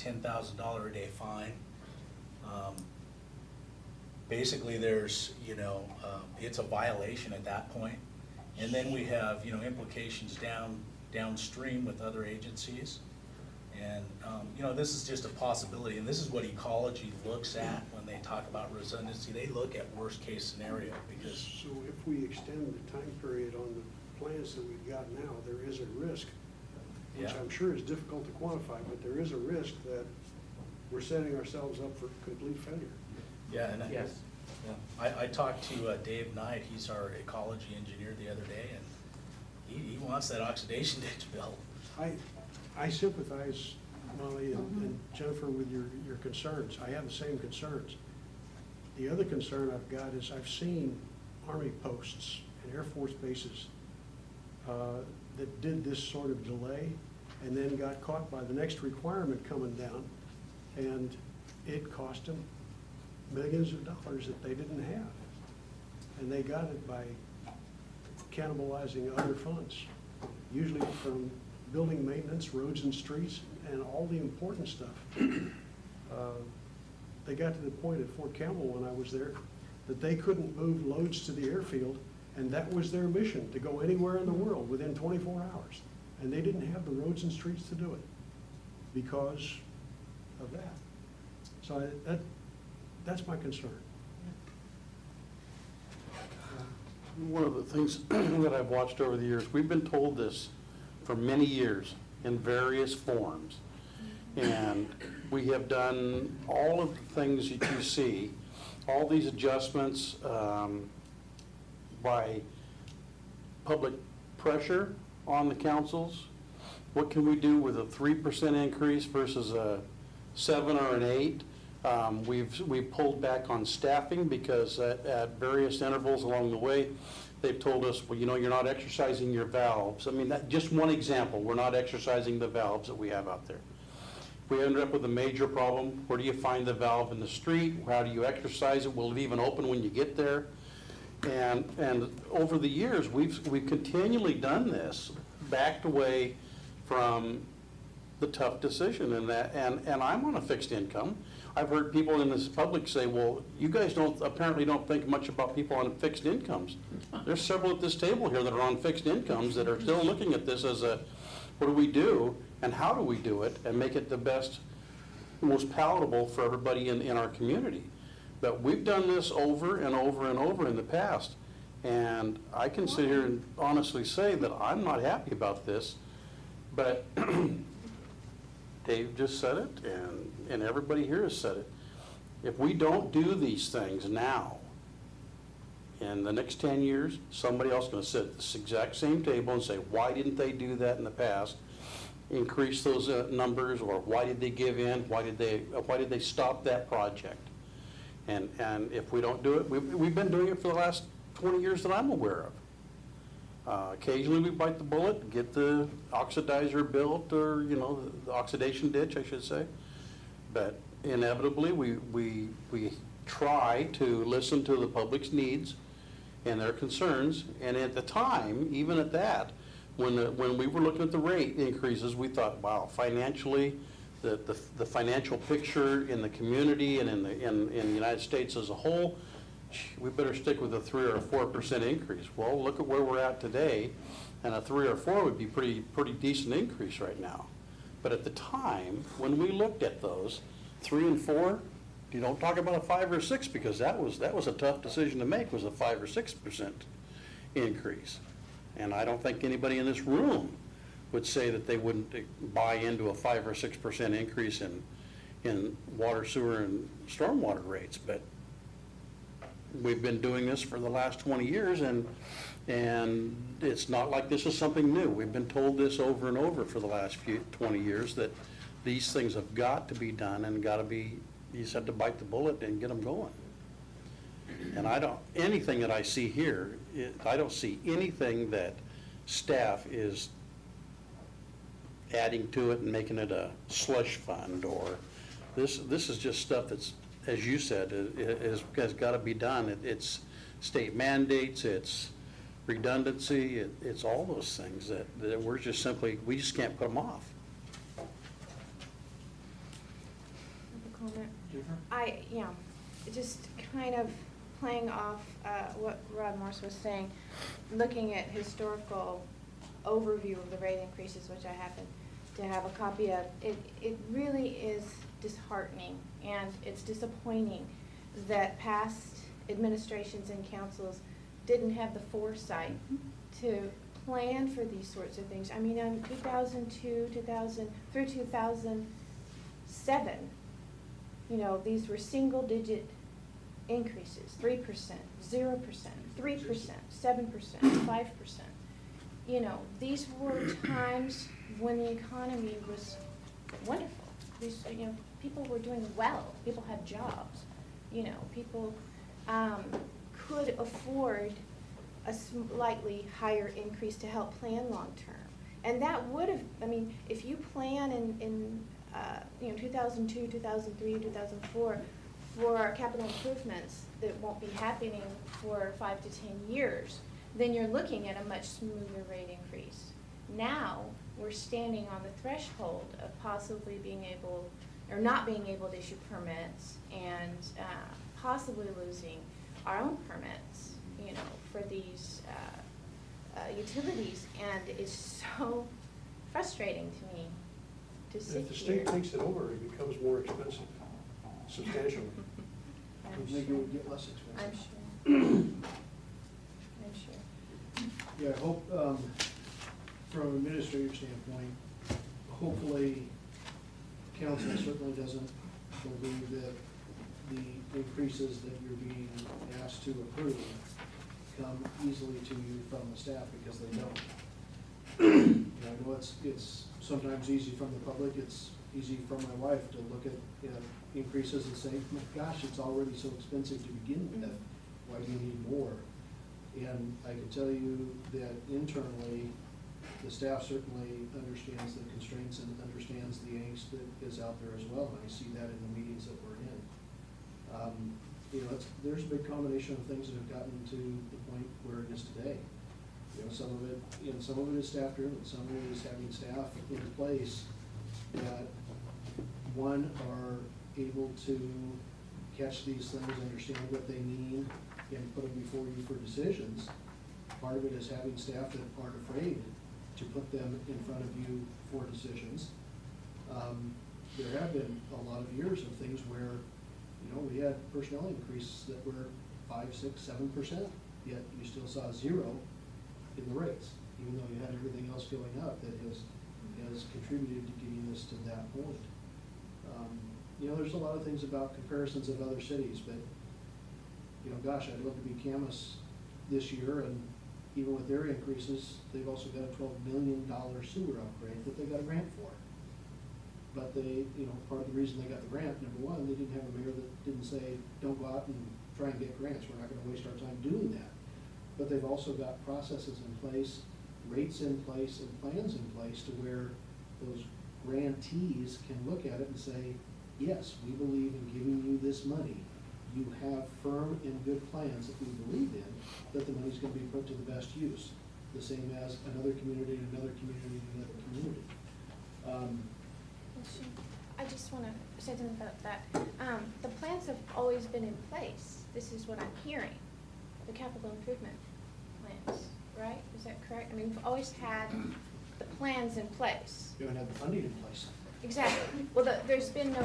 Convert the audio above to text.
$10,000 a day fine. Basically, there's, it's a violation at that point. And then we have, implications downstream with other agencies. And, this is just a possibility, and this is what ecology looks at when they talk about redundancy. They look at worst case scenario because. So if we extend the time period on the plans that we've got now, there is a risk, which Yeah. I'm sure is difficult to quantify, but there is a risk that we're setting ourselves up for complete failure. Yeah, and Yes. Yeah. I talked to Dave Knight, he's our ecology engineer, the other day, and he wants that oxidation ditch built. I sympathize, Molly and Jennifer, with your concerns. I have the same concerns. The other concern I've got is I've seen Army posts and Air Force bases that did this sort of delay and then got caught by the next requirement coming down, and it cost them millions of dollars that they didn't have. And they got it by cannibalizing other funds, usually from building maintenance, roads and streets, and all the important stuff. They got to the point at Fort Campbell when I was there that they couldn't move loads to the airfield, and that was their mission, to go anywhere in the world within 24 hours. And they didn't have the roads and streets to do it because of that. So that's my concern. One of the things that I've watched over the years, we've been told this for many years in various forms. And we have done all of the things that you see, all these adjustments by public pressure on the councils. What can we do with a 3% increase versus a 7 or an 8? We've pulled back on staffing because at various intervals along the way, they've told us, well, you're not exercising your valves. I mean, that's just one example. We're not exercising the valves that we have out there. If we end up with a major problem, where do you find the valve in the street? How do you exercise it? Will it even open when you get there? And over the years, we've continually done this, backed away from the tough decision, and I'm on a fixed income. I've heard people in this public say, well, you guys apparently don't think much about people on fixed incomes. There's several at this table here that are on fixed incomes that are still looking at this as what do we do and how do we do it and make it the best, most palatable for everybody in our community. But we've done this over and over and over in the past, and I can sit here and honestly say that I'm not happy about this, but Dave just said it, and everybody here has said it. If we don't do these things now, in the next 10 years, somebody else is going to sit at this exact same table and say, why didn't they do that in the past? Increase those numbers, or why did they give in? Why did they stop that project? And if we don't do it, we've been doing it for the last 20 years that I'm aware of. Occasionally we bite the bullet, get the oxidizer built, or the oxidation ditch, I should say. But inevitably we try to listen to the public's needs and their concerns. And at the time, even at that, when we were looking at the rate increases, we thought, wow, financially, the financial picture in the community and in the United States as a whole, we better stick with a 3 or 4% increase. Well, look at where we're at today, and a 3 or 4 would be pretty decent increase right now. But at the time, when we looked at those 3 and 4, you don't talk about a 5 or 6, because that was a tough decision to make, was a 5 or 6% increase. And I don't think anybody in this room would say that they wouldn't buy into a 5 or 6% increase in water, sewer, and stormwater rates. But we've been doing this for the last 20 years, and it's not like this is something new. We've been told this over and over for the last 20 years, that these things have got to be done, and you just have to bite the bullet and get them going. And anything that I see here, I don't see anything that staff is adding to it and making it a slush fund, or this is just stuff that's, as you said, has got to be done. It's state mandates, it's redundancy, it's all those things that we just can't put them off. comment? Jennifer? Just kind of playing off what Rod Morse was saying, looking at historical overview of the rate increases, which I happen to have a copy of, it really is disheartening, and it's disappointing that past administrations and councils didn't have the foresight to plan for these sorts of things. I mean, in 2002, 2000, through 2007, you know, these were single-digit increases, 3%, 0%, 3%, 7%, 5%. You know, these were times when the economy was wonderful. These, you know, people were doing well. People had jobs. You know, people could afford a slightly higher increase to help plan long-term. And that would have, I mean, if you plan in 2002, 2003, 2004 for capital improvements that won't be happening for 5 to 10 years, then you're looking at a much smoother rate increase. Now, we're standing on the threshold of possibly being able, or not being able to issue permits, and possibly losing our own permits, you know, for these utilities, and it's so frustrating to me to sit here. If the state takes it over, it becomes more expensive, substantially. I'm I think it sure. would get less I'm expensive. sure. I'm sure. Yeah, I hope, from an administrative standpoint, hopefully, council certainly doesn't believe that the increases that you're being asked to approve come easily to you from the staff, because they don't. And I know it's sometimes easy from the public, it's easy from my wife to look at, you know, increases and say, my gosh, it's already so expensive to begin with, why do you need more? And I can tell you that internally, the staff certainly understands the constraints and understands the angst that is out there as well, and I see that in the meetings that we're in. You know, there's a big combination of things that have gotten to the point where it is today. You know, some of it is staff driven, some of it is having staff in place that, one, are able to catch these things, understand what they mean, and put them before you for decisions. Part of it is having staff that aren't afraid to put them in front of you for decisions. There have been a lot of years of things where, you know, we had personnel increases that were 5, 6, 7%, yet you still saw 0 in the rates, even though you had everything else going up that has contributed to getting us to that point. You know, there's a lot of things about comparisons of other cities, but, you know, gosh, I'd love to be Camas this year, and even with their increases, they've also got a $12 million sewer upgrade that they got a grant for. But they, you know, part of the reason they got the grant, number one, they didn't have a mayor that didn't say, don't go out and try and get grants, we're not gonna waste our time doing that. But they've also got processes in place, rates in place, and plans in place to where those grantees can look at it and say, yes, we believe in giving you this money. You have firm and good plans that we believe in, that the money's gonna be put to the best use. The same as another community, another community, another community. I just want to say something about that. The plans have always been in place. This is what I'm hearing, the capital improvement plans, right? Is that correct? I mean, we've always had the plans in place. You haven't had the funding in place. Exactly. Well, there's been no